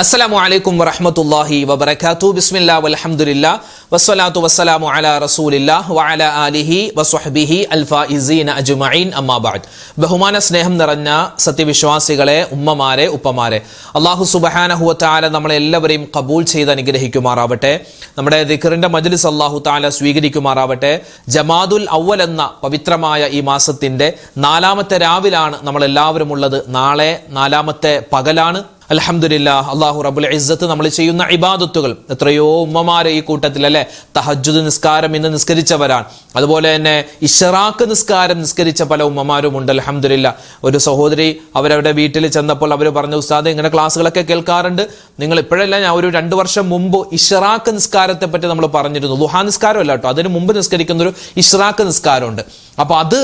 അസ്സലാമു അലൈക്കും വറഹ്മത്തുള്ളാഹി വബറകാതുഹു. ബിസ്മില്ലാ വൽഹംദുലില്ലാ വസ്സലാത്തു വസ്സലാമു അലാ റസൂലില്ലാഹ് വഅലാ ആലിഹി വസ്വഹ്ബിഹി അൽഫായിസീന അജ്മഈൻ. അമ്മാ ബഅദ്. ബഹുമാന സ്നേഹം നിറഞ്ഞ സത്യവിശ്വാസികളെ, ഉമ്മമാരെ, ഉപ്പമാരെ, അല്ലാഹു സുബ്ഹാനഹു വ തആല നമ്മളെ എല്ലാവരെയും ഖബൂൽ ചെയ്ത് അനുഗ്രഹിക്കുമാറാവട്ടെ. നമ്മുടെ ദിക്റിന്റെ മജ്ലിസ് അല്ലാഹു തആല സ്വീകരിക്കുമാറാവട്ടെ. ജമാദുൽ അവ്വൽ എന്ന പവിത്രമായ ഈ മാസത്തിന്റെ 4ാമത്തെ രാവിലാണ് നമ്മൾ എല്ലാവരും ഉള്ളത്. നാളെ 4ാമത്തെ പകലാണ്. അൽഹംദുലില്ലാഹ്, അല്ലാഹു റബ്ബുൽ ഇസ്സത്ത് നമ്മൾ ചെയ്യുന്ന ഇബാദത്തുകൾ, എത്രയോ ഉമ്മമാരെ ഈ കൂട്ടത്തിൽ അല്ലെ തഹജ്ജുദ് നിസ്കാരം ഇന്ന് നിസ്കരിച്ചവരാണ്. അതുപോലെ തന്നെ ഇശ്റാഖ് നിസ്കാരം നിസ്കരിച്ച പല ഉമ്മമാരും ഉണ്ട്. അൽഹംദുലില്ലാഹ്. ഒരു സഹോദരി അവരവരുടെ വീട്ടിൽ ചെന്നപ്പോൾ അവർ പറഞ്ഞു, ഉസ്താദ് ഇങ്ങനെ ക്ലാസ്സുകളൊക്കെ കേൾക്കാറുണ്ട്, നിങ്ങൾ ഇപ്പോഴല്ല, ഞാൻ ഒരു 2 വർഷം മുമ്പ് ഇശ്റാഖ് നിസ്കാരത്തെ പറ്റി നമ്മൾ പറഞ്ഞിരുന്നു. ദുഹാ നിസ്കാരമല്ല കേട്ടോ, അതിന് മുമ്പ് നിസ്കരിക്കുന്ന ഒരു ഇശ്റാഖ് നിസ്കാരമുണ്ട്. അപ്പൊ അത്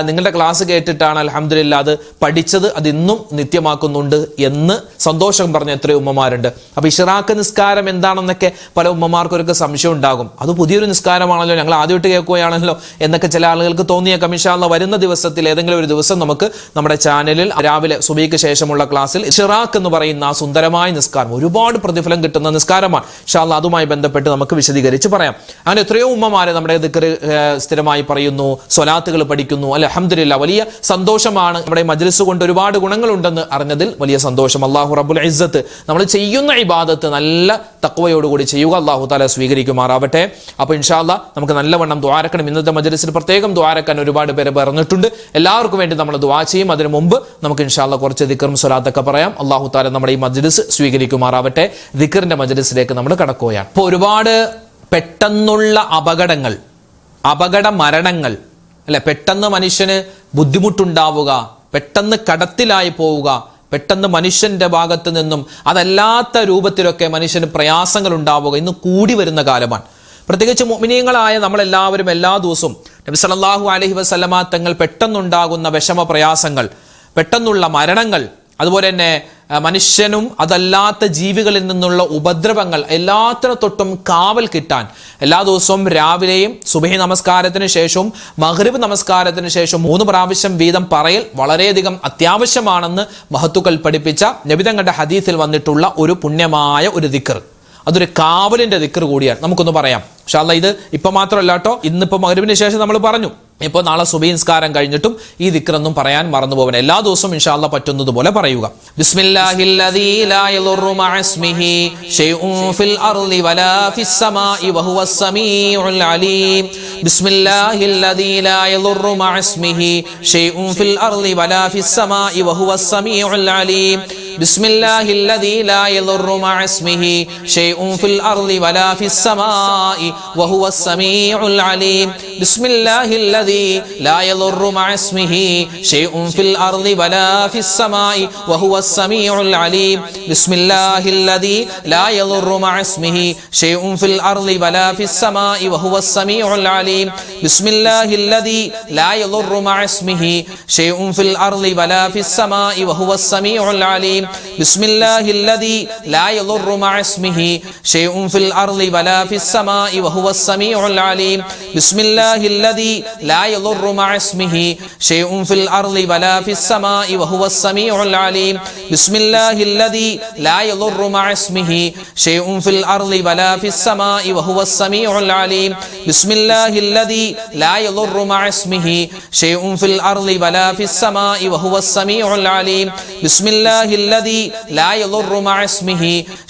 നിങ്ങളുടെ ക്ലാസ് കേട്ടിട്ടാണ് അൽഹംദുലില്ലാഹ് അത് പഠിച്ചത്, അത് ഇന്നും നിത്യമാക്കുന്നുണ്ട് എന്ന് സന്തോഷം പറഞ്ഞ എത്രയോ ഉമ്മമാരുണ്ട്. അപ്പൊ ഇശ്റാഖ് നിസ്കാരം എന്താണെന്നൊക്കെ പല ഉമ്മമാർക്കൊക്കെ സംശയം ഉണ്ടാകും. അത് പുതിയൊരു നിസ്കാരമാണല്ലോ, ഞങ്ങൾ ആദ്യമായിട്ട് കേൾക്കുകയാണല്ലോ എന്നൊക്കെ ചില ആളുകൾക്ക് തോന്നിയേക്കാം. ഇൻഷാ അല്ലാഹ് വരുന്ന ദിവസത്തിൽ ഏതെങ്കിലും ഒരു ദിവസം നമുക്ക് നമ്മുടെ ചാനലിൽ രാവിലെ സുബഹിക്ക് ശേഷമുള്ള ക്ലാസ്സിൽ ഇശ്റാഖ് എന്ന് പറയുന്ന ആ സുന്ദരമായ നിസ്കാരം, ഒരുപാട് പ്രതിഫലം കിട്ടുന്ന നിസ്കാരമാണ്. ഇൻഷാ അല്ലാഹ് അതുമായി ബന്ധപ്പെട്ട് നമുക്ക് വിശദീകരിച്ച് പറയാം. അങ്ങനെ എത്രയോ ഉമ്മമാരെ നമ്മുടെ ദിക്ർ സ്ഥിരമായി പറയുന്നു, സ്വലാത്തുകൾ പഠിക്കുന്നു. അൽഹംദുലില്ലാഹ്, വലിയ സന്തോഷമാണ്. നമ്മുടെ മജ്ലിസ് കൊണ്ട് ഒരുപാട് ഗുണങ്ങളുണ്ടെന്ന് അറിഞ്ഞതിൽ വലിയ സന്തോഷം. അല്ലാഹു റബ്ബുൽ ഇസ്സത്ത് നമ്മൾ ചെയ്യുന്ന ഇബാദത്ത് നല്ല തഖ്വയോടുകൂടി ചെയ്യുക, അല്ലാഹു തആല സ്വീകരിക്കുമാറാവട്ടെ. അപ്പോൾ ഇൻഷാ അല്ലാഹ് നമുക്ക് നല്ലവണ്ണം ദുആരക്കണം. ഇന്നത്തെ മജ്ലിസിൽ പ്രത്യേകം ദുആരക്കാൻ ഒരുപാട് പേര് പറഞ്ഞിട്ടുണ്ട്. എല്ലാവർക്കും വേണ്ടി നമ്മൾ ദുആ ചെയ്യും. അതിനു മുമ്പ് നമുക്ക് ഇൻഷാ അല്ലാഹ് കുറച്ച് ദിക്റും സ്വലാത്തൊക്കെ പറയാം. അല്ലാഹു തആല നമ്മുടെ ഈ മജ്ലിസ് സ്വീകരിക്കുമാറാവട്ടെ. ദിക്റിന്റെ മജ്ലിസിലേക്ക് നമ്മൾ കടക്കുകയാണ്. അപ്പോൾ ഒരുപാട് പെട്ടെന്നുള്ള അപകടങ്ങൾ, അപകട മരണങ്ങൾ അല്ലെ, പെട്ടെന്ന് മനുഷ്യന് ബുദ്ധിമുട്ടുണ്ടാവുക, പെട്ടെന്ന് കടത്തിലായി പോവുക, പെട്ടെന്ന് മനുഷ്യന്റെ ഭാഗത്ത് നിന്നും അതല്ലാത്ത രൂപത്തിലൊക്കെ മനുഷ്യന് പ്രയാസങ്ങൾ ഉണ്ടാവുക ഇന്ന് കൂടി വരുന്ന കാലമാണ്. പ്രത്യേകിച്ച് മുഅ്മിനീങ്ങളായ നമ്മളെല്ലാവരും എല്ലാ ദിവസവും നബി സല്ലല്ലാഹു അലൈഹി വസല്ലമ തങ്ങൾ പെട്ടെന്നുണ്ടാകുന്ന വിഷമ പ്രയാസങ്ങൾ, പെട്ടെന്നുള്ള മരണങ്ങൾ, അതുപോലെ തന്നെ മനുഷ്യനും അതല്ലാത്ത ജീവികളിൽ നിന്നുള്ള ഉപദ്രവങ്ങൾ എല്ലാത്തിനും തൊട്ടും കാവൽ കിട്ടാൻ എല്ലാ ദിവസവും രാവിലെയും സുബഹി നമസ്കാരത്തിന് ശേഷവും മഗ്രിബ് നമസ്കാരത്തിന് ശേഷം 3 പ്രാവശ്യം വീതം പറയൽ വളരെയധികം അത്യാവശ്യമാണെന്ന് മഹത്തുക്കൾ പഠിപ്പിച്ച നബി തങ്ങളുടെ ഹദീസിൽ വന്നിട്ടുള്ള ഒരു പുണ്യമായ ഒരു ദിക്ർ, അതൊരു കാവലിന്റെ ദിക്ർ കൂടിയാണ്. നമുക്കൊന്ന് പറയാം ഇൻഷാ അല്ലാഹ്. ഇത് ഇപ്പൊ മാത്രമല്ല കേട്ടോ, ഇന്നിപ്പോ മഗ്രിബിന് ശേഷം നമ്മൾ പറഞ്ഞു, ഇപ്പോൾ നാളെ സുബഹി നിസ്കാരം കഴിഞ്ഞിട്ടും ഈ ദിക്റൊന്നും പറയാൻ മറന്നു പോകണം. എല്ലാ ദിവസവും ഇൻഷാ അല്ലാഹ് പറ്റുന്നതുപോലെ പറയുക. ബിസ്മില്ലാഹില്ലദീ ലാ യളുറു മഅസ്മിഹി ശൈഉൻ ഫിൽ അർളി വലാ ഫിസ് സമാഇ വഹുവസ് സമീഉൽ അലീം. ബിസ്മില്ലാഹില്ലദീ ലാ യളുറു മഅസ്മിഹി ശൈഉൻ ഫിൽ അർളി വലാ ഫിസ് സമാഇ വഹുവസ് സമീഉൽ അലീം. ബിസ്മില്ലാഹില്ലദീ ലാ യളുറു മഅസ്മിഹി ശൈഉൻ ഫിൽ അർളി വലാ ഫിസ് സമാഇ വഹുവസ് സമീഉൽ അലീം. ബിസ്മില്ലാഹില്ലദീ لا يضر مع اسمه شيء في الأرض ولا في السماء وهو السميع العليم. بسم الله الذي لا يضر مع اسمه شيء في الأرض ولا في السماء وهو السميع العليم. بسم الله الذي لا يضر مع اسمه شيء في الأرض ولا في السماء وهو السميع العليم. بسم الله الذي لا يضر مع اسمه شيء في الأرض ولا في السماء وهو السميع العليم. بسم الله الذي لا يضر مع اسمه شيء في الأرض ولا في السماء وهو السميع العليم. بسم الله الذي لا يضر مع اسمه شيء في الأرض ولا في السماء وهو السميع العليم. بسم الله الذي لا يضر مع اسمه شيء في الأرض ولا في السماء وهو السميع العليم. بسم الله الذي لا يضر مع اسمه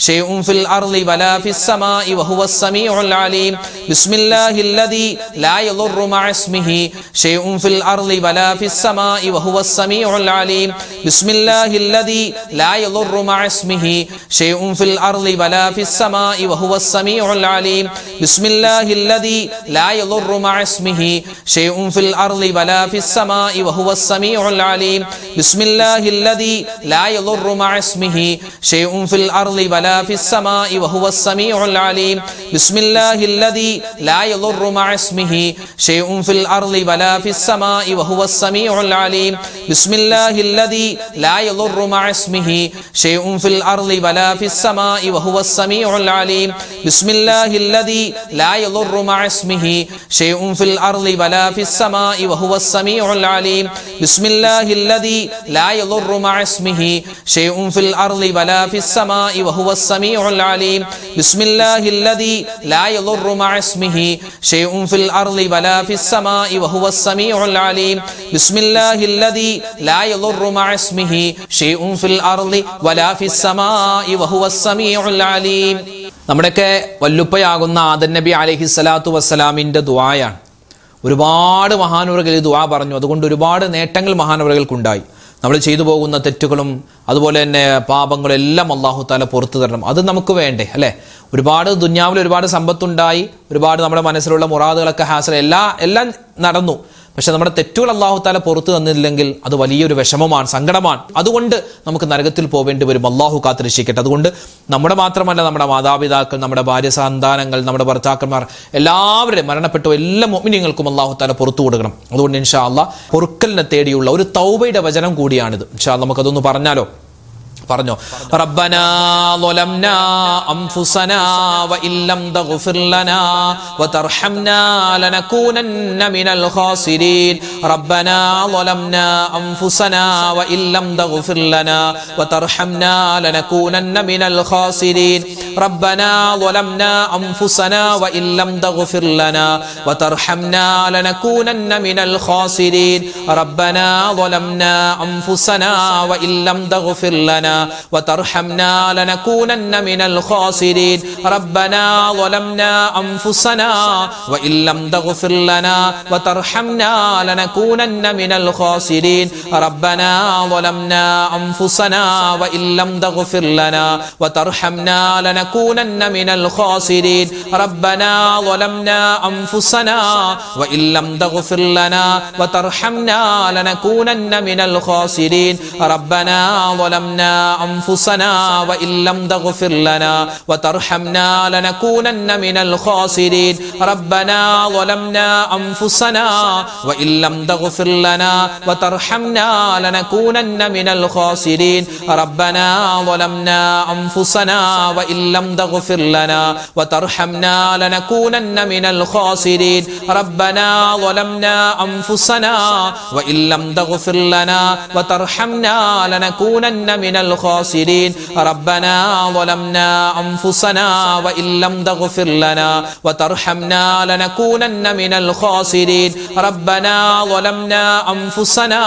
شيء في الأرض ولا في السماء وهو السميع العليم. بسم الله الذي لا يضر مع اسمه شيء في الأرض ولا في السماء وهو السميع العليم. بسم الله الذي لا يضر مع اسمه شيء في الأرض ولا في السماء وهو السميع العليم. بسم الله الذي لا يضر مع اسمه شيء في الأرض ولا في السماء وهو السميع العليم. بسم الله الذي لا يضر مع اسمه شيء في الأرض ولا في السماء وهو السميع العليم. بسم الله الذي لا يضر مع اسمه شيء في الأرض ولا في السماء وهو السميع العليم. بسم الله الذي لا يضر مع اسمه شيء في الأرض ولا في السماء وهو السميع العليم. بسم الله الذي لا يضر مع اسمه شيء في الأرض ولا في السماء وهو السميع العليم. بسم الله الذي لا يضر مع اسمه شيء في الأرض ولا في السماء وهو السميع العليم بسم الله الذي لا يضر مع اسمه شيء في الأرض ولا في السماء وهو السميع العليم بسم الله الذي لا يضر مع اسمه شيء في الأرض ولا في السماء وهو السميع العليم. നമ്മുടെയൊക്കെ വല്ലുപ്പയാകുന്ന ആദം നബി അലൈഹിസ്സലാത്തു വസ്സലാമിൻ്റെ ദുആയാണ്. ഒരുപാട് മഹാനവറുകൾ ഈ ദുആ പറഞ്ഞു. അതുകൊണ്ട് ഒരുപാട് നേട്ടങ്ങൾ മഹാനവറുകൾക്കുണ്ടായി. നമ്മൾ ചെയ്തു പോകുന്ന തെറ്റുകളും അതുപോലെ തന്നെ പാപങ്ങളും എല്ലാം അല്ലാഹു തആല പുറത്തു തരണം. അത് നമുക്ക് വേണ്ടേ അല്ലേ? ഒരുപാട് ദുനിയാവിൽ ഒരുപാട് സമ്പത്തുണ്ടായി, ഒരുപാട് നമ്മുടെ മനസ്സിലുള്ള മുറാദുകളൊക്കെ ഹാസിൽ എല്ലാം നടന്നു. പക്ഷെ നമ്മുടെ തെറ്റുകൾ അല്ലാഹു തആല പുറത്തു തന്നില്ലെങ്കിൽ അത് വലിയൊരു വിഷമമാണ്, സങ്കടമാണ്. അതുകൊണ്ട് നമുക്ക് നരകത്തിൽ പോവേണ്ടി വരും. അല്ലാഹു കാത്തുരക്ഷിക്കട്ടെ. അതുകൊണ്ട് നമ്മുടെ മാത്രമല്ല, നമ്മുടെ മാതാപിതാക്കൾ, നമ്മുടെ ഭാര്യ സന്താനങ്ങൾ, നമ്മുടെ ഭർത്താക്കന്മാർ, എല്ലാവരുടെയും മരണപ്പെട്ട എല്ലാ മുഅ്മിനീങ്ങൾക്കും അല്ലാഹു തആല പുറത്തു കൊടുക്കണം. അതുകൊണ്ട് ഇൻഷാ അല്ലാഹ് പൊറുക്കലിനെ തേടിയുള്ള ഒരു തൗബയുടെ വചനം കൂടിയാണിത്. ഇൻഷാ അല്ലാഹ് നമുക്കതൊന്ന് പറഞ്ഞാലോ? പറഞ്ഞോ. റബ്ബനാ ളലംനാ അൻഫുസനാ വഇല്ലം തഗ്ഫിർ ലനാ വതർഹംനാ ലനകൂനന്ന മിനൽ ഖാസിരീൻ റബ്ബനാ ളലംനാ അൻഫുസനാ വഇല്ലം തഗ്ഫിർ ലനാ വതർഹംനാ ലനകൂനന്ന മിനൽ ഖാസിരീൻ റബ്ബനാ ളലംനാ അൻഫുസനാ വഇല്ലം തഗ്ഫിർ ലനാ വതർഹംനാ ലനകൂനന്ന മിനൽ ഖാസിരീൻ റബ്ബനാ ളലംനാ അൻഫുസനാ വഇല്ലം തഗ്ഫിർ ലനാ وترحمنا لنكونن من الخاسرين ربنا ظلمنا أنفسنا وإن لم تغفر لنا وترحمنا لنكونن من الخاسرين ربنا ظلمنا أنفسنا وإن لم تغفر لنا وترحمنا لنكونن من الخاسرين ربنا ظلمنا أنفسنا وإن لم تغفر لنا وترحمنا لنكونن من الخاسرين ربنا ظلمنا أنفسنا وإن لم تغفر لنا وترحمنا لنكونن من الخاسرين ربنا ظلمنا أنفسنا وإن لم تغفر لنا وترحمنا لنكونن من الخاسرين ربنا ظلمنا أنفسنا وإن لم تغفر لنا وترحمنا لنكونن من الخاسرين ربنا ظلمنا أنفسنا وإن لم تغفر لنا وترحمنا لنكونن من الخاسرين ربنا ظلمنا أنفسنا وإن لم تغفر لنا وترحمنا لنكونن من الخاسرين ربنا ظلمنا أنفسنا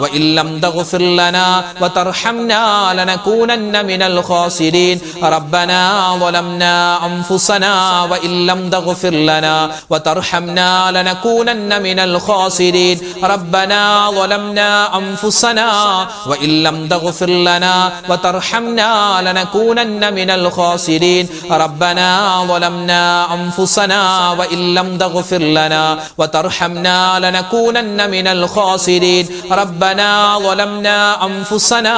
وإن لم تغفر لنا وترحمنا لنكونن من الخاسرين ربنا ظلمنا أنفسنا وإن لم تغفر لنا وترحمنا لنكونن من الخاسرين ربنا ظلمنا أنفسنا وإن لم تغفر لنا وترحمنا لنكونن من الخاسرين ربنا ظلمنا أنفسنا وإن لم تغفر لنا وترحمنا لنكونن من الخاسرين ربنا ظلمنا أنفسنا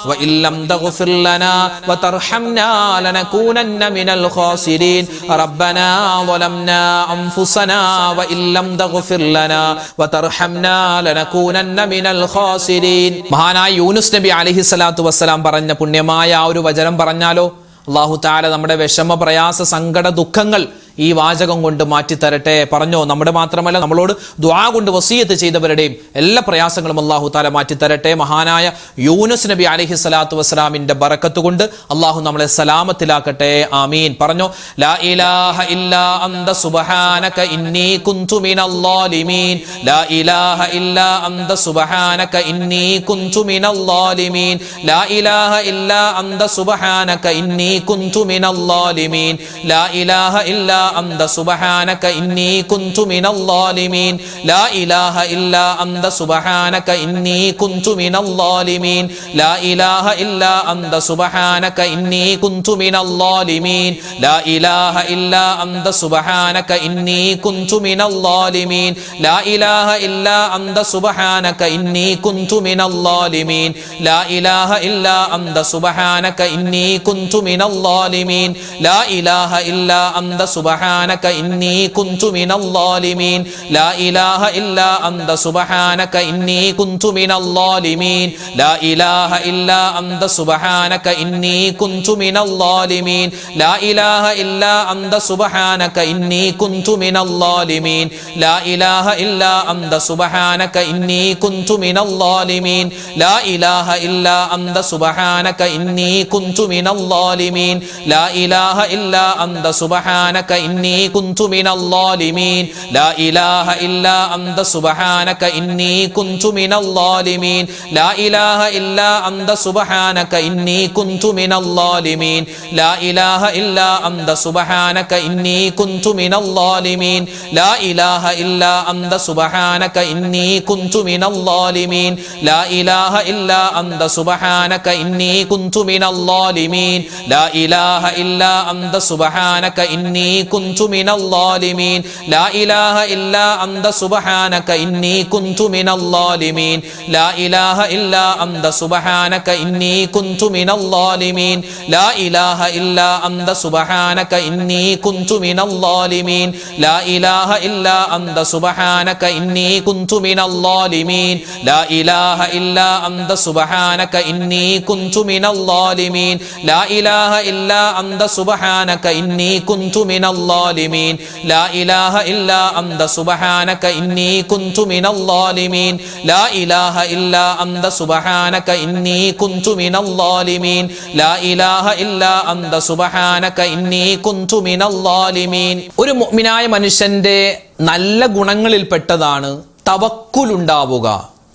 وإن لم تغفر لنا وترحمنا لنكونن من الخاسرين ربنا ظلمنا أنفسنا وإن لم تغفر لنا وترحمنا لنكونن من الخاسرين. മഹാനായ യൂനുസ് നബി അലൈഹിസ്സലാത്തു വസ്സലാം പറഞ്ഞ പുണ്യമായ ആ ഒരു വചനം പറഞ്ഞാലോ? അല്ലാഹു തആല നമ്മുടെ വിഷമ പ്രയാസ സങ്കട ദുഃഖങ്ങൾ ഈ വാചകം കൊണ്ട് മാറ്റിത്തരട്ടെ. പറഞ്ഞോ, നമ്മുടെ മാത്രമല്ല നമ്മളോട് ദുആ കൊണ്ട് വസിയത്ത് ചെയ്തവരുടെയും എല്ലാ പ്രയാസങ്ങളും അല്ലാഹു തആല മാറ്റിത്തരട്ടെ. മഹാനായ യൂനുസ് നബി അലൈഹിസ്സലാത്തു വസ്സലാമിന്റെ ബറക്കത്ത് കൊണ്ട് അല്ലാഹു നമ്മളെ സലാമത്തിലാക്കട്ടെ. ആമീൻ. പറഞ്ഞോ, ലാ ഇലാഹ ഇല്ലാ അന്ത സുബ്ഹാനക ഇന്നി കുന്തു മിനൽ ളാലിമീൻ ലാ ഇലാഹ ഇല്ലാ അന്ത സുബ്ഹാനക ഇന്നി കുന്തു മിനൽ ളാലിമീൻ ലാ ഇലാഹ ഇല്ലാ അന്ത സുബ്ഹാനക ഇന്നി കുന്തു മിനൽ ളാലിമീൻ ലാ ഇലാഹ ഇല്ലാ أنت سبحانك إني كنت من الظالمين لا إله إلا أنت سبحانك إني كنت من الظالمين لا إله إلا أنت سبحانك إني كنت من الظالمين لا إله إلا أنت سبحانك إني كنت من الظالمين لا إله إلا أنت سبحانك إني كنت من الظالمين لا إله إلا أنت سبحانك إني كنت من الظالمين لا إله إلا أنت سبحانك സുബ്ഹാനക ഇന്നി കുന്തു മിനൽ ളാലിമീൻ ലാ ഇലാഹ ഇല്ലാ അന്ത സുബ്ഹാനക ഇന്നി കുന്തു മിനൽ ളാലിമീൻ ലാ ഇലാഹ ഇല്ലാ അന്ത സുബ്ഹാനക ഇന്നി കുന്തു മിനൽ ളാലിമീൻ ലാ ഇലാഹ ഇല്ലാ അന്ത സുബ്ഹാനക ഇന്നി കുന്തു മിനൽ ളാലിമീൻ ലാ ഇലാഹ ഇല്ലാ അന്ത സുബ്ഹാനക ഇന്നി കുന്തു മിനൽ ളാലിമീൻ ലാ ഇലാഹ ഇല്ലാ അന്ത സുബ്ഹാനക ഇന്നി കുന്തു മിനൽ ളാലിമീൻ ലാ ഇലാഹ ഇല്ലാ അന്ത സുബ്ഹാനക ഇന്നി കുന്തു മിനൽ ളാലിമീൻ ലാ ഇലാഹ ഇല്ലാ അന്ത സുബ്ഹാനക ഇന്നി കുന്തു മിനൽ ളാലിമീൻ ലാ ഇലാഹ ഇല്ലാ അന്ത സുബ്ഹാനക ഇന്നി കുന്തു മിനൽ ളാലിമീൻ ലാ ഇലാഹ ഇല്ലാ അന്ത സുബ്ഹാനക ഇന്നി കുന്തു മിനൽ ളാലിമീൻ ലാ ഇലാഹ ഇല്ലാ അന്ത സുബ്ഹാനക ഇന്നി കുന്തു മിനൽ ളാലിമീൻ ലാ ഇലാഹ ഇല്ലാ അന്ത സുബ്ഹാനക ഇന്നി കുന്തു മിനൽ ളാലിമീൻ ലാ ഇലാഹ ഇല്ലാ അന്ത സുബ്ഹാനക ഇന്നി കുന്തു മിനൽ ളാലിമീൻ ലാ ഇലാഹ ഇല്ലാ അന്ത സുബ്ഹാനക ഇന്നി കുന്തു മിനൽ ളാലിമീൻ ലാ ഇലാഹ ഇല്ലാ അന്ത സുബ്ഹാനക ഇന്നി കുന്തു മിനൽ ളാലിമീൻ ലാ ഇലാഹ ഇല്ലാ അന്ത സുബ്ഹാനക ഇന്നി കുന്തു മിനൽ ളാലിമീൻ ലാ ഇലാഹ ഇല്ലാ അന്ത സുബ്ഹാനക ഇന്നി കുന്തു മിനൽ ളാലിമീൻ ലാ ഇലാഹ ഇല്ലാ അന്ത സുബ്ഹാനക ഇന്നി കുന്തു മിനൽ ളാലിമീൻ ലാ ഇലാഹ ഇല്ലാ അന്ത സുബ്ഹാനക ഇന്നി കുന്തു മിനൽ ളാലിമീൻ ലാ ഇലാഹ ഇല്ലാ അന്ത സുബ്ഹാനക ഇന്നി കുന്തു മിനൽ ളാലിമീൻ ലാ ഇലാഹ ഇല്ലാ അന്ത സുബ്ഹാനക ഇന്നി കുന്തു മിനൽ ളാലിമീൻ ലാ ഇലാഹ ഇല്ലാ അന്ത സുബ്ഹാനക ഇന്നി കുന്തു മിനൽ ളാലിമീൻ. ഒരു മുഅ്മിനായ മനുഷ്യന്റെ നല്ല ഗുണങ്ങളിൽപ്പെട്ടതാണ് തവക്കുൽ ഉണ്ടാവുക,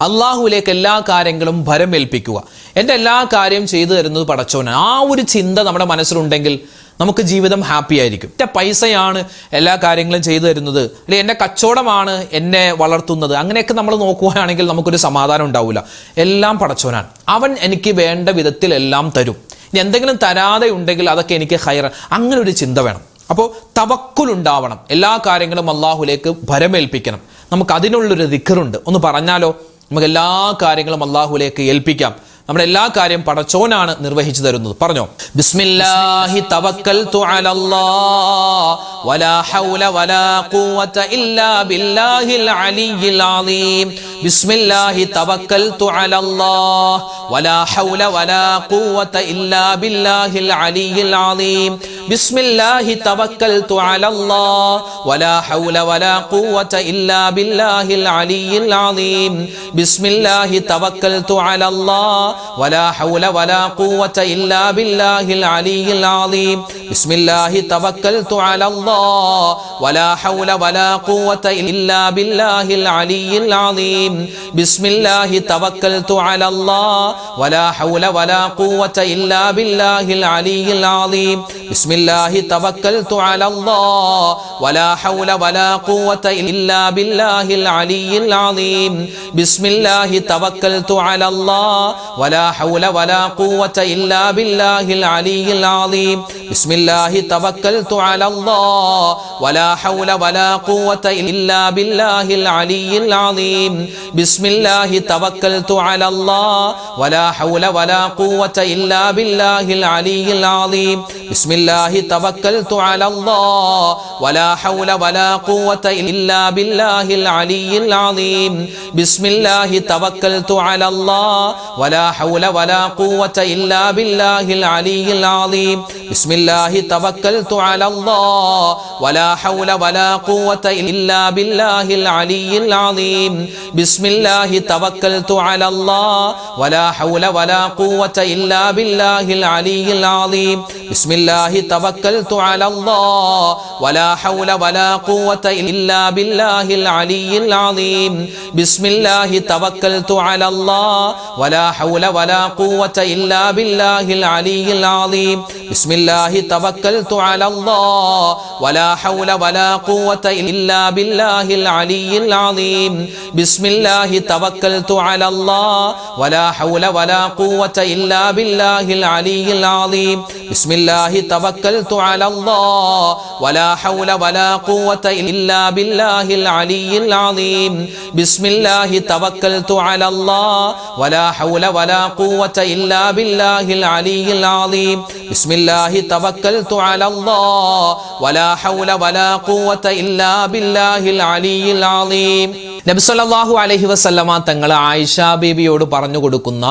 അള്ളാഹുവിലേക്ക് എല്ലാ കാര്യങ്ങളും ഭരമേൽപ്പിക്കുക. എൻ്റെ എല്ലാ കാര്യം ചെയ്തു തരുന്നത് പടച്ചോനാണ്. ആ ഒരു ചിന്ത നമ്മുടെ മനസ്സിലുണ്ടെങ്കിൽ നമുക്ക് ജീവിതം ഹാപ്പി ആയിരിക്കും. എൻ്റെ പൈസയാണ് എല്ലാ കാര്യങ്ങളും ചെയ്തു തരുന്നത്, അല്ലെങ്കിൽ എൻ്റെ കച്ചവടമാണ് എന്നെ വളർത്തുന്നത്, അങ്ങനെയൊക്കെ നമ്മൾ നോക്കുകയാണെങ്കിൽ നമുക്കൊരു സമാധാനം ഉണ്ടാവില്ല. എല്ലാം പടച്ചോനാണ്, അവൻ എനിക്ക് വേണ്ട വിധത്തിൽ എല്ലാം തരും. ഇനി എന്തെങ്കിലും തരാതെ ഉണ്ടെങ്കിൽ അതൊക്കെ എനിക്ക് ഖൈർ, അങ്ങനെ ഒരു ചിന്ത വേണം. അപ്പോൾ തവക്കുൽ ഉണ്ടാവണം, എല്ലാ കാര്യങ്ങളും അള്ളാഹുലേക്ക് ഭരമേൽപ്പിക്കണം. നമുക്ക് അതിനുള്ളൊരു ദിക്റുണ്ട്, ഒന്ന് പറഞ്ഞാലോ? നമുക്ക് എല്ലാ കാര്യങ്ങളും അള്ളാഹുലേക്ക് ഏൽപ്പിക്കാം. നമ്മുടെ എല്ലാ കാര്യം പടച്ചോനാണ് നിർവഹിച്ചു തരുന്നത്. പറഞ്ഞോ, ബിസ്മില്ലാഹി തവക്കൽതു അലല്ലാഹ് വലാ ഹൗല വലാ ഖുവത ഇല്ലാ ബില്ലാഹിൽ അലിയിൽ അലീം. ബിസ്മില്ലാഹി തവക്കൽതു അലല്ലാഹ് വലാ ഹൗല വലാ ഖുവത ഇല്ലാ ബില്ലാഹിൽ അലിയിൽ അലീം. ബിസ്മില്ലാഹി തവക്കൽതു അലല്ലാഹ് വലാ ഹൗല വലാ ഖുവത ഇല്ലാ ബില്ലാഹിൽ അലിയിൽ അലീം. ബിസ്മില്ലാഹി തവക്കൽതു അലല്ലാഹ് ولا حول ولا قوة إلا بالله العلي العظيم. بسم الله توكلت على الله ولا حول ولا قوة إلا بالله العلي العظيم. بسم الله توكلت على الله ولا حول ولا قوة إلا بالله العلي العظيم. بسم الله توكلت على الله ولا حول ولا قوة إلا بالله العلي العظيم. بسم الله توكلت على الله ولا حول ولا قوة إلا بالله العلي العظيم. بسم الله توكلت على الله ولا حول ولا قوة إلا بالله العلي العظيم. بسم الله توكلت على الله ولا حول ولا قوة إلا بالله العلي العظيم. بسم الله توكلت على الله ولا حول ولا قوة إلا بالله العلي العظيم. بسم الله توكلت على الله ولا حول ولا قوة إلا بالله العلي العظيم. بسم الله توكلت على الله ولا حول ولا قوة إلا بالله العلي العظيم. بسم الله توكلت على الله ولا حول ولا قوة إلا بالله العلي العظيم. بسم الله توكلت على الله ولا حول ولا قوة إلا بالله العلي العظيم. بسم الله توكلت على الله ولا حول ولا قوة إلا بالله العلي العظيم. بسم الله توكلت على الله ولا حول ولا قوة إلا بالله العلي العظيم. بسم الله توكلت على الله ولا حول ولا قوة إلا بالله العلي العظيم. ബിസ്മില്ലാഹി തവക്കൽതു അലല്ലാഹ് വലാ ഹൗല വലാ ഖുവത ഇല്ലാ ബില്ലാഹിൽ അലിയിൽ അലീം. ബിസ്മില്ലാഹി തവക്കൽതു അലല്ലാഹ് വലാ ഹൗല വലാ ഖുവത ഇല്ലാ ബില്ലാഹിൽ അലിയിൽ അലീം. ബിസ്മില്ലാഹി തവക്കൽതു അലല്ലാഹ് വലാ ഹൗല വലാ ഖുവത ഇല്ലാ ബില്ലാഹിൽ അലിയിൽ അലീം. നബി സല്ലല്ലാഹു അലൈഹി വസല്ലമ തങ്ങൾ ആയിഷ ബീബിയോട് പറഞ്ഞു കൊടുക്കുന്ന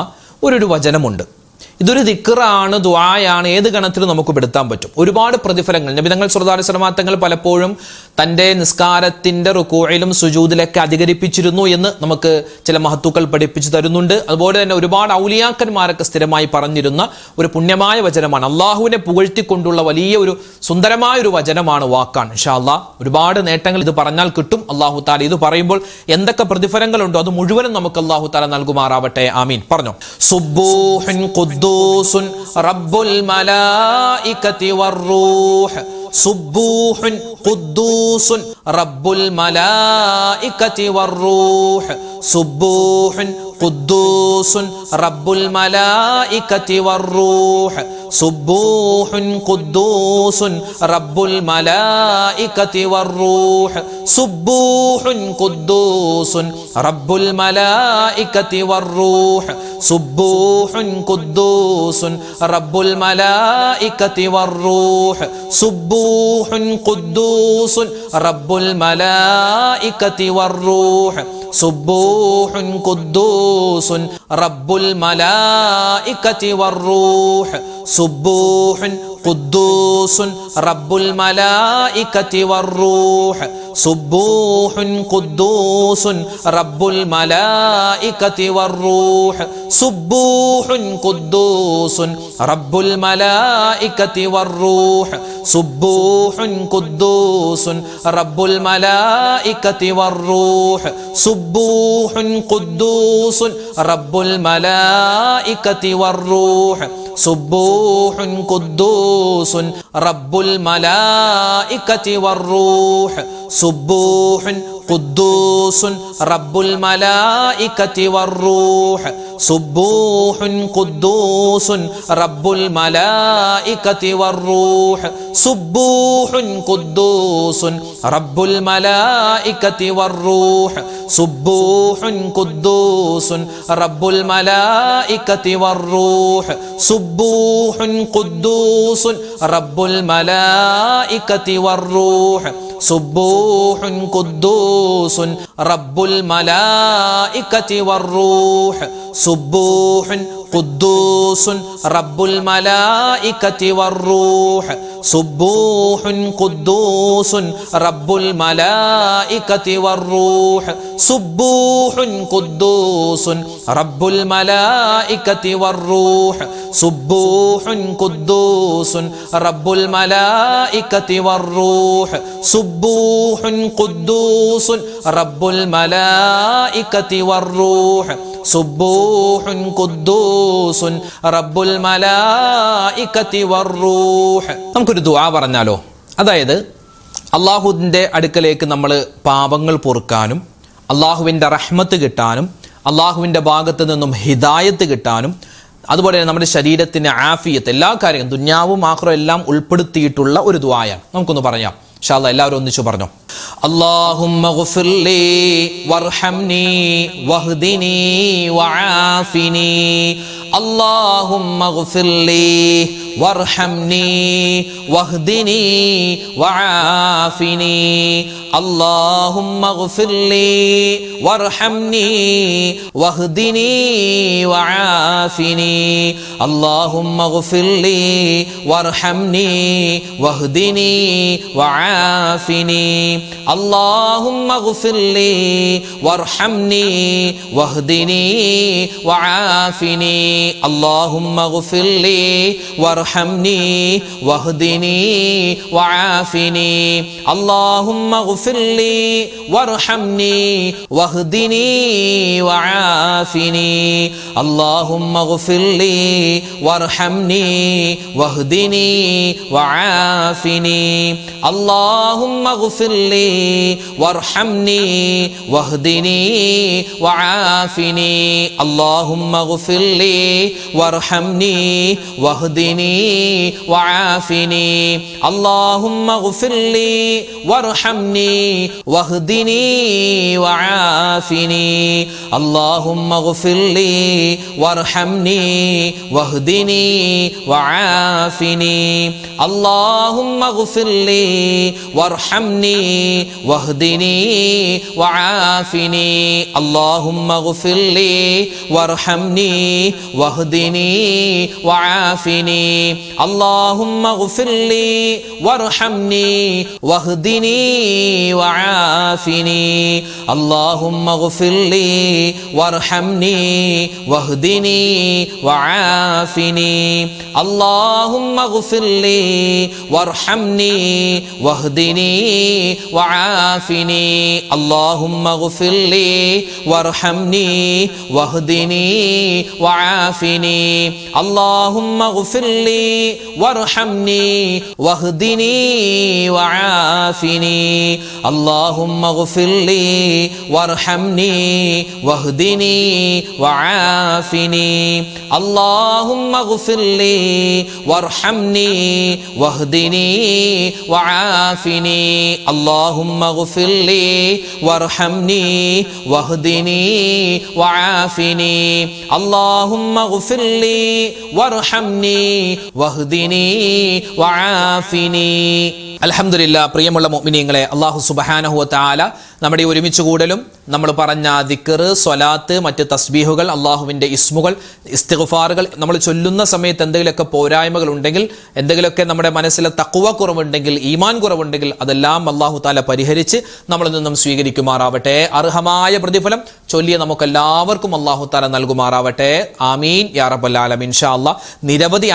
ഒരു വചനമുണ്ട്. ഇതൊരു ദിക്റാണ്, ദുആയാണ്, ഏത് ഗണത്തിലും നമുക്ക് പെടുത്താൻ പറ്റും. ഒരുപാട് പ്രതിഫലങ്ങൾ നബി തങ്ങൾ സല്ലല്ലാഹു അലൈഹി വസല്ലമ തങ്ങൾ പലപ്പോഴും തൻ്റെ നിസ്കാരത്തിൻ്റെ റുകൂഇലും സുജൂദിലൊക്കെ അധികരിപ്പിച്ചിരുന്നു എന്ന് നമുക്ക് ചില മഹത്തുക്കൾ പഠിപ്പിച്ചു തരുന്നുണ്ട്. അതുപോലെ തന്നെ ഒരുപാട് ഔലിയാക്കന്മാരൊക്കെ സ്ഥിരമായി പറഞ്ഞിരുന്ന ഒരു പുണ്യമായ വചനമാണ്. അള്ളാഹുവിനെ പുകഴ്ത്തിക്കൊണ്ടുള്ള വലിയ ഒരു സുന്ദരമായ ഒരു വചനമാണ്, വാക്കാണ്. ഇൻഷാ അല്ലാഹ് ഒരുപാട് നേട്ടങ്ങൾ ഇത് പറഞ്ഞാൽ കിട്ടും. അള്ളാഹു തആല ഇത് പറയുമ്പോൾ എന്തൊക്കെ പ്രതിഫലങ്ങളുണ്ടോ അത് മുഴുവനും നമുക്ക് അള്ളാഹു തആല നൽകുമാറാവട്ടെ. ആമീൻ. പറഞ്ഞു. സുബ്ബൂഹുൻ ഖുദ്ദൂസുൻ റബ്ബുൽ മലായികതി വറൂഹ്. സുബ്ബൂഹുൻ ഖുദ്ദൂസുൻ റബ്ബുൽ മലായികതി വറൂഹ്. സുബ്ബൂഹുൻ ഖുദ്ദൂസുൻ റബ്ബുൽ മലായികതി വറൂഹ്. സുബ്ബൂഹുൻ ഖുദ്ദൂസുൻ റബ്ബുൽ മലായികതി വറൂഹ്. സുബ്ബൂഹുൻ ഖുദ്ദൂസുൻ റബ്ബുൽ മലായികതി വറൂഹ്. സുബ്ബൂഹുൻ ഖുദ്ദൂസുൻ റബ്ബുൽ മലായികതി വറൂഹ്. സുബ്ബൂഹുൻ ഖുദ്ദൂസുൻ റബ്ബുൽ മലായികതി വറൂഹ്. സുബ്ബൂഹുൻ ഖുദ്ദൂസുൻ റബ്ബുൽ മലായികതി വറൂഹ്. സുബ്ബൂഹുൻ ഖുദ്ദൂസുൻ റബ്ബുൽ മലായികതി വറൂഹ്. സുബ്ബൂഹുൻ ഖുദ്ദൂസുൻ റബ്ബുൽ മലായികതി വറൂഹ്. സുബ്ബൂഹുൻ ഖുദ്ദൂസുൻ റബ്ബുൽ മലായികതി വറൂഹ്. സുബ്ബൂഹുൻ ഖുദ്ദൂസുൻ റബ്ബുൽ മലായികതി വറൂഹ്. സുബ്ബൂഹുൻ ഖുദ്ദൂസുൻ റബ്ബുൽ മലായികതി വറൂഹ്. സുബ്ബൂഹുൻ ഖുദ്ദൂസുൻ റബ്ബുൽ മലായികതി വറൂഹ്. സുബ്ബൂഹുൻ ഖുദ്ദൂസുൻ റബ്ബുൽ മലായികതി വറൂഹ്. സുബ്ബൂഹുൻ ഖുദ്ദൂസുൻ റബ്ബുൽ മലായികതി വറൂഹ്. സുബ്ബൂഹുൻ ഖുദ്ദൂസുൻ റബ്ബുൽ മലായികതി വറൂഹ്. സുബ്ബൂഹുൻ ഖുദ്ദൂസുൻ റബ്ബുൽ മലായികതി വറൂഹ്. സുബ്ബൂഹുൻ ഖുദ്ദൂസുൻ റബ്ബുൽ മലായികതി വറൂഹ്. സുബ്ബൂഹുൻ ഖുദ്ദൂസുൻ റബ്ബുൽ മലായികതി വറൂഹ്. സുബ്ബൂഹുൻ ഖുദ്ദൂസുൻ റബ്ബുൽ മലായികതി വറൂഹ്. സുബ്ബൂഹുൻ ഖുദ്ദൂസുൻ റബ്ബുൽ മലായികതി വറൂഹ്. സുബ്ബൂഹുൻ ഖുദ്ദൂസുൻ റബ്ബുൽ മലായികതി വറൂഹ്. സുബ്ബൂഹുൻ ഖുദ്ദൂസുൻ റബ്ബുൽ മലായികതി വറൂഹ്. സുബ്ബൂഹുൻ ഖുദ്ദൂസുൻ റബ്ബുൽ മലായികതി വറൂഹ്. സുബ്ബൂഹുൻ ഖുദ്ദൂസുൻ റബ്ബുൽ മലായികതി വറൂഹ്. നമുക്കൊരു ദുആ പറഞ്ഞാലോ? അതായത് അള്ളാഹുവിൻ്റെ അടുക്കലേക്ക് നമ്മൾ പാപങ്ങൾ പൊറുക്കാനും അള്ളാഹുവിൻ്റെ റഹ്മത്ത് കിട്ടാനും അള്ളാഹുവിൻ്റെ ഭാഗത്ത് നിന്നും ഹിദായത്ത് കിട്ടാനും അതുപോലെ തന്നെ നമ്മുടെ ശരീരത്തിന് ആഫിയത്ത്, എല്ലാ കാര്യങ്ങളും ദുന്യാവും ആഖിറവും എല്ലാം ഉൾപ്പെടുത്തിയിട്ടുള്ള ഒരു ദുആയാണ്. നമുക്കൊന്ന് പറയാം. ഇൻഷാ അല്ലാഹ് എല്ലാവരും ഒന്നിച്ചു പറഞ്ഞു. അല്ലാഹുമ്മ ഗ്ഫിർലി വർഹംനി വഹ്ദിനി വആഫിനി. അല്ലാഹുമ്മ ഗ്ഫിർലി വർഹംനി വഹ്ദിനി വആഫിനി. അല്ലാഹുമ്മ ഗ്ഫിർലി വർഹംനി വഹ്ദിനി വആഫിനി. അല്ലാഹുമ്മ ഗ്ഫിർലി വർഹംനി വഹ്ദിനി വആഫിനി. അല്ലാഹുമ്മ ഗ്ഫിർലി വർഹംനി വഹ്ദിനി വആഫിനി. അല്ലാഹുമ്മ ഗ്ഫിർലി വർഹംനി വഹ്ദിനി വആഫിനി. അല്ലാഹുമ്മ اغفر لي وارحمني واهدني وعافني اللهم اغفر لي وارحمني واهدني وعافني اللهم اغفر لي وارحمني واهدني وعافني اللهم اغفر لي وارحمني واهدني وعافني اللهم اغفر لي وارحمني واهدني وعافني اللهم اغفر لي وارحمني واهدني وعافني اللهم اغفر لي وارحمني واهدني وعافني اللهم اغفر لي وارحمني واهدني وعافني اللهم اغفر لي وارحمني واهدني وعافني اللهم اغفر لي وارحمني واهدني وعافني اللهم اغفر لي وارحمني واهدني وعافني اللهم اغفر لي وارحمني واهدني وعافني اللهم اغفر لي وارحمني واهدني وعافني اللهم اغفر لي وارحمني واهدني وعافني اللهم اغفر لي وارحمني واهدني وعافني اللهم اغفر لي وارحمني واهدني وعافني اللهم اغفر لي وارحمني واهدني وعافني അൽഹംദുലില്ലാ. പ്രിയമുള്ള മുഅ്മിനീങ്ങളെ, അല്ലാഹു സുബ്ഹാനഹു വ തആല നമ്മുടെ ഒരുമിച്ച് കൂടലും നമ്മൾ പറഞ്ഞ ദിക്ർ, സ്വലാത്ത്, മറ്റ് തസ്ബീഹുകൾ, അള്ളാഹുവിൻ്റെ ഇസ്മുകൾ, ഇസ്തിഗ്ഫാറുകൾ നമ്മൾ ചൊല്ലുന്ന സമയത്ത് എന്തെങ്കിലുമൊക്കെ പോരായ്മകൾ ഉണ്ടെങ്കിൽ, എന്തെങ്കിലുമൊക്കെ നമ്മുടെ മനസ്സിലെ തഖ്വ കുറവുണ്ടെങ്കിൽ, ഈമാൻ കുറവുണ്ടെങ്കിൽ അതെല്ലാം അല്ലാഹു തആല പരിഹരിച്ച് നമ്മളിൽ നിന്നും സ്വീകരിക്കുമാറാവട്ടെ. അർഹമായ പ്രതിഫലം ചൊല്ലിയ നമുക്കെല്ലാവർക്കും അല്ലാഹു തആല നൽകുമാറാവട്ടെ. ആമീൻ യാ റബ്ബൽ ആലമീൻ. ഇൻഷാ അല്ലാഹ്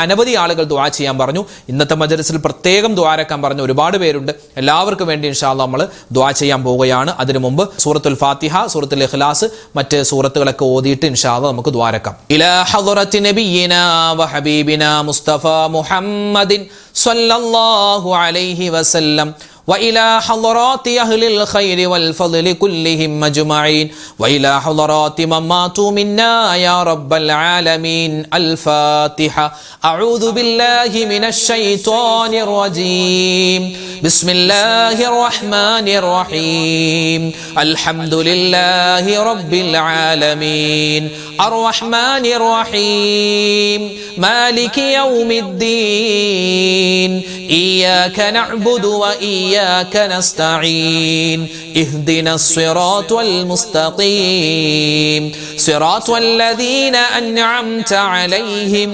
അനവധി ആളുകൾ ദുആ ചെയ്യാൻ പറഞ്ഞു. ഇന്നത്തെ മജ്‌ലിസിൽ പ്രത്യേകം ദുആരക്കാൻ പറഞ്ഞ ഒരുപാട് പേരുണ്ട്. എല്ലാവർക്കും വേണ്ടി ഇൻഷാ അല്ലാഹ് നമ്മൾ ദുആ ചെയ്യാൻ പോവുകയാണ്. അതിനു മുമ്പ് സൂറത്തുൽ ഫാത്തിഹ, സൂറത്തുൽ ഇഖ്ലാസ്, മറ്റ് സൂറത്തുകളൊക്കെ ഓതിയിട്ട് ഇൻഷാ അല്ലാഹ് നമുക്ക് ദുആരക്കാം. ഇലാ ഹളറത്തി നബിയിനാ വ ഹബീബിനാ മുസ്തഫ മുഹമ്മദിൻ സ്വല്ലല്ലാഹു അലൈഹി വസല്ലം وإلى حضرات أهل الخير والفضل كلهم أجمعين وإلى حضرات من ماتوا منا يا رب العالمين. الفاتحة. أعوذ بالله من الشيطان الرجيم. بسم الله الرحمن الرحيم. الحمد لله رب العالمين الرحمن الرحيم مالك يوم الدين إياك نعبد وإياك نستعين اهدنا الصراط المستقيم صراط الذين أنعمت عليهم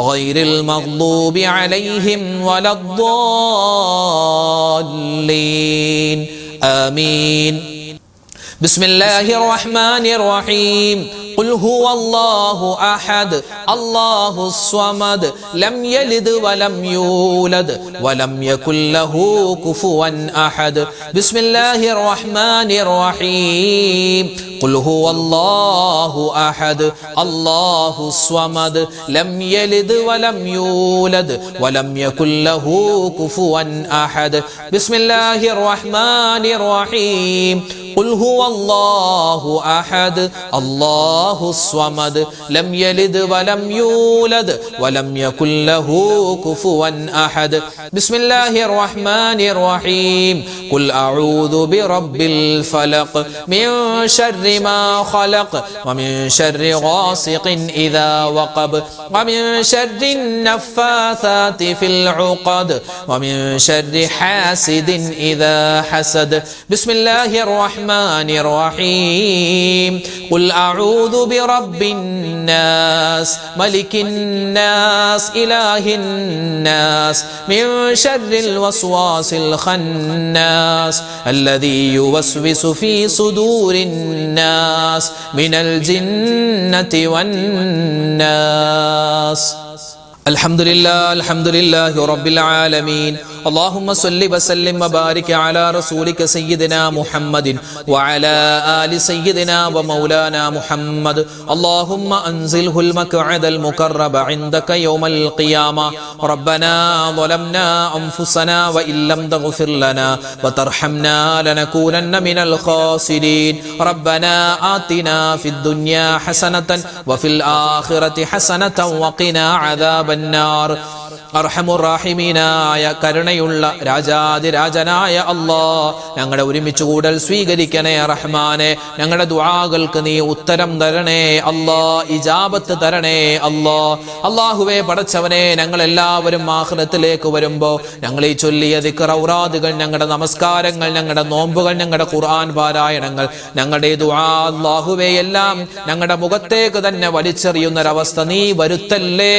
غير المغضوب عليهم ولا الضالين آمين. بسم الله الرحمن الرحيم. قل هو الله أحد الله الصمد لم يلد ولم يولد ولم يكن له كفوا أحد. بسم الله الرحمن الرحيم. قل هو الله أحد الله الصمد لم يلد ولم يولد ولم يكن له كفوا أحد. بسم الله الرحمن الرحيم. قل هو الله أحد الله الصمد لم يلد ولم يولد ولم يكن له كفوا أحد. بسم الله الرحمن الرحيم. قل أعوذ برب الفلق من شر ما خلق ومن شر غاسق إذا وقب ومن شر النفاثات في العقد ومن شر حاسد إذا حسد. بسم الله الرحمن الرحيم. قل أعوذ برب الناس ملك الناس إله الناس من شر الوسواس الخناس الذي يوسوس في صدور الناس من الجنة والناس. الحمد لله رب العالمين اللهم صل وسلم وبارك على رسولك سيدنا محمد وعلى آل سيدنا ومولانا محمد اللهم أنزله المقعد المقرب عندك يوم القيامة ربنا ظلمنا أنفسنا وإن لم تغفر لنا وترحمنا لنكونن من الخاسرين ربنا آتنا في الدنيا حسنة وفي الآخرة حسنة وقنا عذاب النار അർഹമുറാഹിമീനായ കരുണയുള്ള രാജാതിരാജനായ അല്ലാഹ് ഞങ്ങളുടെ ഒരുമിച്ച് കൂടൽ സ്വീകരിക്കണേ റഹ്മാനെ. ഞങ്ങളുടെ ദുആകൾക്ക് നീ ഉത്തരം തരണേ അല്ലാഹ്, ഇജാബത്ത് തരണേ അല്ലാഹ്. അല്ലാഹുവേ പടച്ചവനെ, ഞങ്ങളെല്ലാവരും ആഖിറത്തിലേക്ക് വരുമ്പോൾ ഞങ്ങൾ ഈ ചൊല്ലിയ ദിക്ർ ഔറാദുകൾ, ഞങ്ങളുടെ നമസ്കാരങ്ങൾ, ഞങ്ങളുടെ നോമ്പുകൾ, ഞങ്ങളുടെ ഖുർആൻ പാരായണങ്ങൾ, ഞങ്ങളുടെ ദുആ അല്ലാഹുവേ എല്ലാം ഞങ്ങളുടെ മുഖത്തേക്ക് തന്നെ വലിച്ചെറിയുന്നൊരവസ്ഥ നീ വരുത്തല്ലേ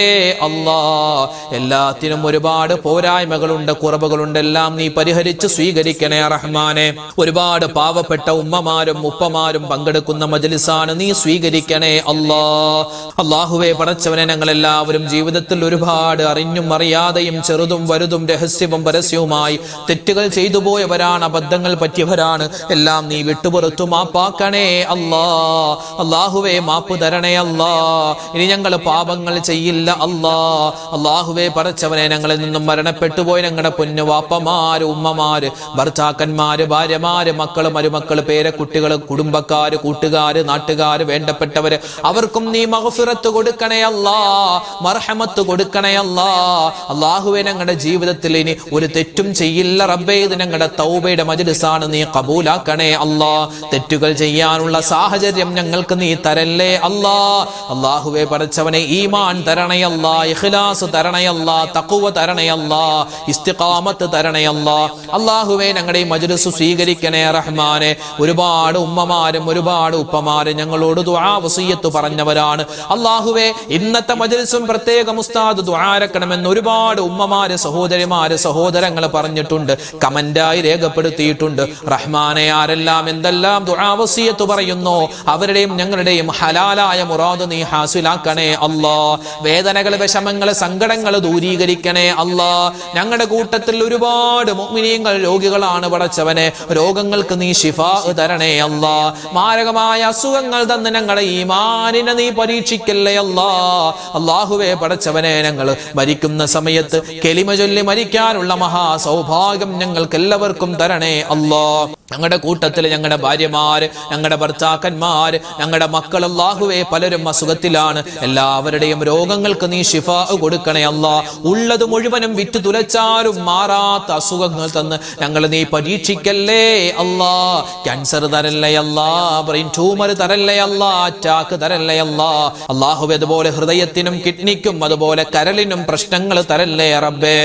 അല്ലാഹ്. എല്ലാത്തിനും ഒരുപാട് പോരായ്മകളുണ്ട്, കുറവുകളുണ്ട്, എല്ലാം നീ പരിഹരിച്ച് സ്വീകരിക്കണേ റഹ്മാനെ. ഒരുപാട് പാവപ്പെട്ട ഉമ്മമാരും ഉപ്പമാരും പങ്കെടുക്കുന്ന മജ്ലിസാണ്, നീ സ്വീകരിക്കണേ അല്ലാഹ്. അല്ലാഹുവേ പടച്ചവനെ, ഞങ്ങളെല്ലാവരും ജീവിതത്തിൽ ഒരുപാട് അറിഞ്ഞും അറിയാതെയും ചെറുതും വലുതും രഹസ്യവും പരസ്യവുമായി തെറ്റുകൾ ചെയ്തു പോയവരാണ്, അബദ്ധങ്ങൾ പറ്റിയവരാണ്. എല്ലാം നീ വിട്ടുപുറത്തു മാപ്പാക്കണേ അല്ലാഹ്. അല്ലാഹുവേ മാപ്പ് തരണേ അല്ലാഹ്. ഇനി ഞങ്ങൾ പാപങ്ങൾ ചെയ്യില്ല അല്ലാഹ്. അല്ലാഹുവേ പടച്ചവനെ, ഞങ്ങളിൽ നിന്നും മരണപ്പെട്ടുപോയി ഞങ്ങളുടെ പൊന്നു വാപ്പമാര്, ഉമ്മമാര്, ഭർത്താക്കന്മാര്, ഭാര്യമാര്, മക്കള്, മരുമക്കള്, പേരക്കുട്ടികള്, കുടുംബക്കാര്, കൂട്ടുകാര്, നാട്ടുകാര്, വേണ്ടപ്പെട്ടവര്, അവർക്കും നീ മഗ്ഫിറത്ത് കൊടുക്കണേ അല്ലാഹ്, മർഹമത്ത് കൊടുക്കണേ അല്ലാഹ്. അല്ലാഹുവേ ഞങ്ങളുടെ ജീവിതത്തിൽ ഇനി ഒരു തെറ്റും ചെയ്യില്ല റബ്ബേ. ഇത് ഞങ്ങളുടെ തൗബയുടെ മജ്ലിസാണ്, നീ ഖബൂലാക്കണേ അല്ലാഹ്. തെറ്റുകൾ ചെയ്യാനുള്ള സാഹചര്യം ഞങ്ങൾക്ക് നീ തരല്ലേ അല്ലാഹ്. അല്ലാഹുവേ പടച്ചവനെ, ഈമാൻ തരണേ അല്ലാഹ്, ഇഖ്ലാസ് തരണേ അല്ലാഹ്, തഖ്വ തരണേ അല്ലാഹ്, ഇസ്തിഖാമത്ത് തരണേ അല്ലാഹ്. അല്ലാഹുവേ ഞങ്ങളുടെ ഈ മജ്ലിസ് സ്വീകരിക്കണേ റഹ്മാനെ. ഒരുപാട് ഉമ്മമാരും ഒരുപാട് ഉപ്പമാരും ഞങ്ങളോട് ദുആ വസിയത്ത് പറഞ്ഞവരാണ്. അല്ലാഹുവേ ഇന്നത്തെ മജ്ലിസും പ്രത്യേകം ഉസ്താദ് ദുആരക്കണമെന്ന് ഒരുപാട് ഉമ്മമാര്, സഹോദരിമാര്, സഹോദരങ്ങൾ പറഞ്ഞിട്ടുണ്ട്, കമന്റായി രേഖപ്പെടുത്തിയിട്ടുണ്ട്. റഹ്മാനെ, ആരെല്ലാം എന്തെല്ലാം ദുആ വസിയത്ത് പറയുന്നു അവരുടെയും ഞങ്ങളുടെയും ഹലാലായ മുറാദ് നീ ഹാസിലാക്കണേ അല്ലാഹ്. വേദനകൾ, വിഷമങ്ങൾ, സങ്കടങ്ങൾ ദൂരീകരിക്കണേ അല്ലാഹ്. ഞങ്ങളുടെ കൂട്ടത്തിൽ ഒരുപാട് മുഅ്മിനീങ്ങൾ രോഗികളാണ് പടച്ചവനെ. രോഗങ്ങൾക്ക് നീ ശിഫാ തരണേ അല്ലാഹ്. മാരകമായ അസുഖങ്ങൾ തന്ന് ഞങ്ങളുടെ ഈമാനിനെ നീ പരീക്ഷിക്കല്ലേ അല്ലാഹ്. അല്ലാഹുവേ പടച്ചവനെ, ഞങ്ങൾ മരിക്കുന്ന സമയത്ത് കലിമ ചൊല്ലി മരിക്കാനുള്ള മഹാ സൗഭാഗ്യം ഞങ്ങൾക്ക് എല്ലാവർക്കും തരണേ അല്ലാഹ്. ഞങ്ങളുടെ കൂട്ടത്തിൽ ഞങ്ങളുടെ ഭാര്യമാര്, ഞങ്ങളുടെ ഭർത്താക്കന്മാര്, ഞങ്ങളുടെ മക്കൾ, അല്ലാഹുവേ പലരും അസുഖത്തിലാണ്. എല്ലാവരുടെയും രോഗങ്ങൾക്ക് നീ ശിഫാ കൊടുക്കണേ അല്ലാഹ്. ഉള്ളത് മുഴുവനും വിറ്റ് തുലച്ചാലും മാറാത്ത അസുഖങ്ങൾ തന്ന് ഞങ്ങൾ നീ പരീക്ഷിക്കല്ലേ അല്ലാഹ്. ക്യാൻസർ തരല്ലേ അല്ലാഹ്, ബ്രെയിൻ ട്യൂമർ തരല്ലേ അല്ലാഹ്, അറ്റാക്ക് തരല്ലേ അല്ലാഹ്. അല്ലാഹുവേ അതുപോലെ ഹൃദയത്തിനും കിഡ്നിക്കും അതുപോലെ കരളിനും പ്രശ്നങ്ങൾ തരല്ലേ റബ്ബേ.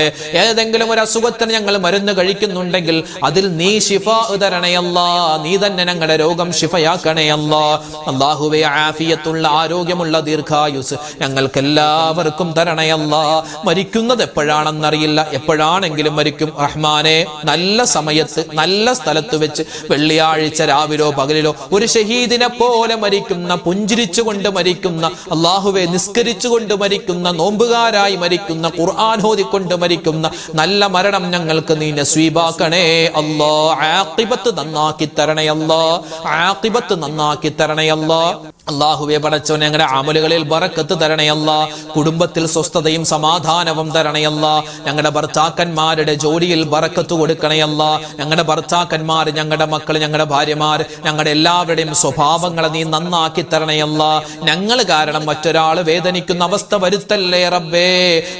ഏതെങ്കിലും ഒരു അസുഖത്തിന് ഞങ്ങൾ മരുന്ന് കഴിക്കുന്നുണ്ടെങ്കിൽ അതിൽ നീ ശിഫാ തരണേ അല്ലാഹ്. നീ തന്നെ ഞങ്ങളുടെ രോഗം ശിഫയാക്കണേ അല്ലാഹ്. അല്ലാഹുവേ ആഫിയത്തുള്ള ആരോഗ്യമുള്ള ദീർഘായുസ് ഞങ്ങൾക്ക് എല്ലാവർക്കും തരണേ അല്ലാഹ്. മരിക്കുന്നത് എപ്പോഴാണെന്നറിയില്ല, എപ്പോഴാണെങ്കിലും മരിക്കും റഹ്മാനെ. നല്ല സമയത്ത് നല്ല സ്ഥലത്ത് വെച്ച് വെള്ളിയാഴ്ച രാവിലോ പകലിലോ ഒരു ഷഹീദിനെ പോലെ മരിക്കുന്ന, പുഞ്ചിരിച്ചുകൊണ്ട് മരിക്കുന്ന, അല്ലാഹുവേ നിസ്കരിച്ചുകൊണ്ട് മരിക്കുന്ന, നോമ്പുകാരായി മരിക്കുന്ന, ഖുർആൻ ഓതിക്കൊണ്ട് മരിക്കുന്ന നല്ല മരണം ഞങ്ങൾക്ക് നീ നസീബാക്കണേ അല്ലാഹ്. ആഖിബത്ത് നന്നാക്കി തരണേ അല്ലാഹ്, ആഖിബത്ത് നന്നാക്കി തരണേ അല്ലാഹ്. അല്ലാഹുവേ പടച്ചവനെ, ഞങ്ങളുടെ അമലുകളിൽ ബറക്കത്ത് തരണേ അല്ലാഹ്. കുടുംബത്തിൽ സ്വസ്ഥതയും സമാധാനവും തരണേ അല്ലാഹ്. ഞങ്ങളുടെ ഭർത്താക്കന്മാരുടെ ജോലിയിൽ ബറക്കത്ത് കൊടുക്കണേ അല്ലാഹ്. ഞങ്ങളുടെ ഭർത്താക്കന്മാർ, ഞങ്ങളുടെ മക്കൾ, ഞങ്ങളുടെ ഭാര്യമാർ, ഞങ്ങളുടെ എല്ലാവരുടെയും സ്വഭാവങ്ങളെ നീ നന്നാക്കി തരണേ അല്ലാഹ്. ഞങ്ങൾ കാരണം മറ്റൊരാൾ വേദനിക്കുന്ന അവസ്ഥ വരുത്തല്ലേ റബ്ബേ.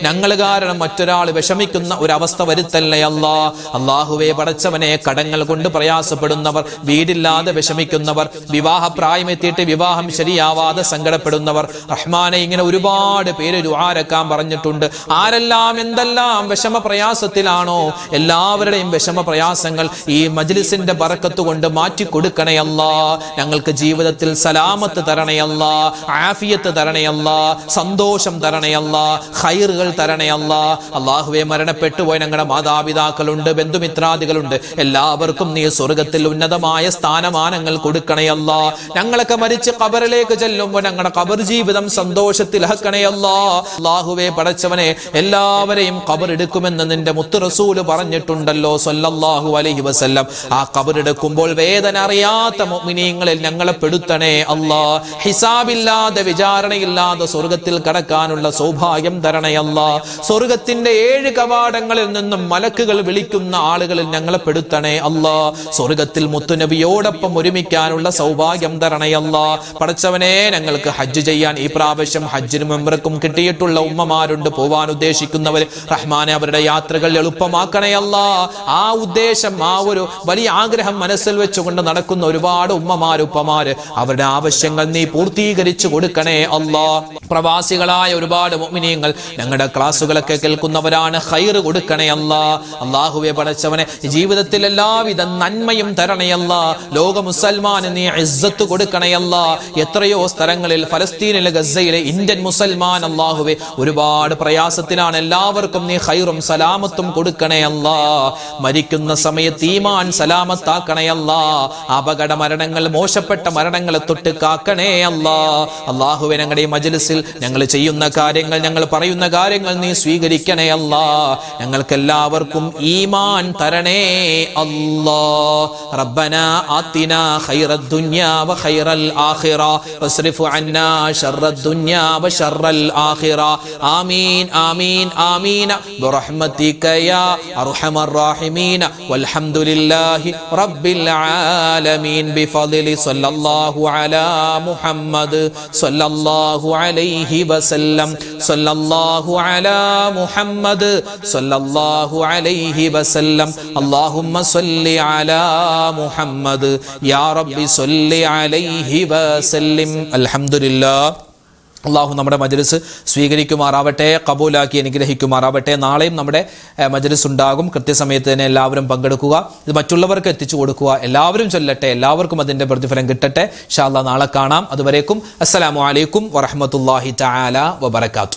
ഞങ്ങൾ കാരണം മറ്റൊരാൾ വിഷമിക്കുന്ന ഒരു അവസ്ഥ വരുത്തല്ലേ അല്ലാഹ്. അല്ലാഹുവേ പടച്ചവനെ, കടങ്ങൾ കൊണ്ട് പ്രയാസപ്പെടുന്നവർ, വീടില്ലാതെ വിഷമിക്കുന്നവർ, വിവാഹ പ്രായമെത്തിയിട്ട് വിവാഹം ശരിയാവാതെ സങ്കടപ്പെടുന്നവർ, റഹ്മാനെ ഇങ്ങനെ ഒരുപാട് പേര് ദുആരക്കാൻ പറഞ്ഞിട്ടുണ്ട്. ആരെല്ലാം എന്തെല്ലാം വിഷമ പ്രയാസത്തിലാണോ എല്ലാവരുടെയും വിഷമ പ്രയാസങ്ങൾ ഈ മജ്ലിസിന്റെ ബറക്കത്ത് കൊണ്ട് മാറ്റി കൊടുക്കണേ അല്ലാഹ്. ഞങ്ങൾക്ക് ജീവിതത്തിൽ സലാമത്ത് തരണേ അല്ലാഹ്, ആഫിയത്ത് തരണേ അല്ലാഹ്, സന്തോഷം തരണേ അല്ലാഹ്, ഖൈറുകൾ തരണേ അല്ലാഹ്. അല്ലാഹുവേ മരണപ്പെട്ടു പോയ ഞങ്ങളുടെ മാതാപിതാക്കളുണ്ട്, ബന്ധുമിത്രാദികളുണ്ട്, എല്ലാവർക്കും നീ സ്വർഗ്ഗത്തിൽ ഉന്നതമായ സ്ഥാനമാനങ്ങൾ കൊടുക്കണേ അല്ലാഹ്. ഞങ്ങളൊക്കെ മരിച്ച് ഖബർ ഖബറിലേക്ക് ചെല്ലുമ്പോൾ ഞങ്ങളുടെ ഖബർ ജീവിതം സന്തോഷത്തിലാക്കണേ അല്ലാ. അല്ലാഹുവേ പടച്ചവനെ, എല്ലാവരെയും ഖബർ എടുക്കുമെന്ന് നിന്റെ മുത്ത് റസൂല് പറഞ്ഞിട്ടുണ്ടല്ലോ സല്ലല്ലാഹു അലൈഹി വസല്ലം. ആ ഖബർ എടുക്കുമ്പോൾ വേദന അറിയാത്ത മുഅ്മിനീങ്ങളിൽ ഞങ്ങളെ പെടുത്തണേ അല്ലാ. ഹിസാബില്ലാതെ വിചാരണയില്ലാതെ സ്വർഗത്തിൽ കടക്കാനുള്ള സൗഭാഗ്യം തരണേ അല്ലാ. സ്വർഗത്തിന്റെ 7 കവാടങ്ങളിൽ നിന്നും മലക്കുകൾ വിളിക്കുന്ന ആളുകളിൽ ഞങ്ങളെ പെടുത്തണേ അല്ലാ. സ്വർഗത്തിൽ മുത്തുനബിയോടൊപ്പം ഒരുമിക്കാനുള്ള സൗഭാഗ്യം തരണേ അല്ലാ. പടച്ചവനെ, ഞങ്ങൾക്ക് ഹജ്ജ് ചെയ്യാൻ ഈ പ്രാവശ്യം ഹജ്ജിനും ഉംറക്കും കിട്ടിയിട്ടുള്ള ഉമ്മമാരുണ്ട്, പോവാൻ ഉദ്ദേശിക്കുന്നവർ. റഹ്മാനെ, അവരുടെ യാത്രകൾ എളുപ്പമാക്കണേ അല്ലാ. ആ ഉദ്ദേശം, ആ ഒരു വലിയ ആഗ്രഹം മനസ്സിൽ വെച്ചുകൊണ്ട് നടക്കുന്ന ഒരുപാട് ഉമ്മമാര് ഉപ്പമാര്, അവരുടെ ആവശ്യങ്ങൾ നീ പൂർത്തീകരിച്ചു കൊടുക്കണേ അല്ലാ. പ്രവാസികളായ ഒരുപാട് മുഅ്മിനീങ്ങൾ ഞങ്ങളുടെ ക്ലാസ്സുകളൊക്കെ കേൾക്കുന്നവരാണ്, ഖൈറ് കൊടുക്കണേ അല്ലാ. അല്ലാഹുവേ പടച്ചവനെ, ജീവിതത്തിൽ എല്ലാവിധ നന്മയും തരണേ അല്ലാ. ലോക മുസൽമാന് നീ ഇസ്സത്ത് കൊടുക്കണേ അല്ലാ. എത്രയോ സ്ഥലങ്ങളിൽ, ഫലസ്തീനിലെ ഗസയിലെ ഇന്ത്യൻ മുസൽമാൻ അല്ലാഹുവേ ഒരുപാട് പ്രയാസത്തിലാണ്. എല്ലാവർക്കും നീ ഖൈറും സലാമത്തും കൊടുക്കണേ അല്ലാ. മരിക്കുന്ന സമയത്ത് ഈമാൻ സലാമത്താക്കണേ അല്ലാ. അപകട മരണങ്ങൾ, മോശപ്പെട്ട മരണങ്ങളെ തൊട്ട് കാക്കണേ അല്ലാ. അല്ലാഹുവേ, ഞങ്ങളുടെ ഈ മജ്ലിസിൽ ഞങ്ങൾ ചെയ്യുന്ന കാര്യങ്ങൾ, ഞങ്ങൾ പറയുന്ന കാര്യങ്ങൾ നീ സ്വീകരിക്കണേ അല്ലാ. ഞങ്ങൾക്ക് എല്ലാവർക്കും ഈമാൻ തരണേ അല്ലാ. റബ്ബനാ ആതിനാ ഖൈറദ് ദുനിയാ വ ഖൈറൽ ആഖിറ വസ്രിഫ് അന്നാ ശർറദ് ദുനിയാ വ ശർറൽ ആഖിറ. ആമീൻ ആമീൻ ആമീൻ ബിറഹ്മതിക യാ അർഹമർ റഹീമീൻ വൽഹംദുലില്ലാഹി റബ്ബിൽ ആലമീൻ ബിഫദ്ലി സല്ലല്ലാഹു അലാ മുഹമ്മദ് സല്ലല്ലാഹു അലൈഹി വസല്ലം സല്ലല്ലാഹു അലാ മുഹമ്മദ് സല്ലല്ലാഹു അലൈഹി വസല്ലം. അല്ലാഹുമ്മ സല്ലി അലാ മുഹമ്മദ് യാ റബ്ബി സല്ലി അലൈഹി വസല്ലം. അൽഹംദുലില്ലാഹ്. അള്ളാഹു നമ്മുടെ മജ്ലിസ് സ്വീകരിക്കുമാറാവട്ടെ, കബൂലാക്കി അനുഗ്രഹിക്കുമാറാവട്ടെ. നാളെയും നമ്മുടെ മജ്ലിസ് ഉണ്ടാകും. കൃത്യസമയത്ത് തന്നെ എല്ലാവരും പങ്കെടുക്കുക, ഇത് മറ്റുള്ളവർക്ക് എത്തിച്ചു കൊടുക്കുക. എല്ലാവരും ചൊല്ലട്ടെ, എല്ലാവർക്കും അതിൻ്റെ പ്രതിഫലം കിട്ടട്ടെ. ഇൻഷാ അല്ലാഹ് നാളെ കാണാം. അതുവരേക്കും അസ്സലാമു അലൈക്കും വറഹ്മത്തുള്ളാഹി തആല വബറകാതുഹു.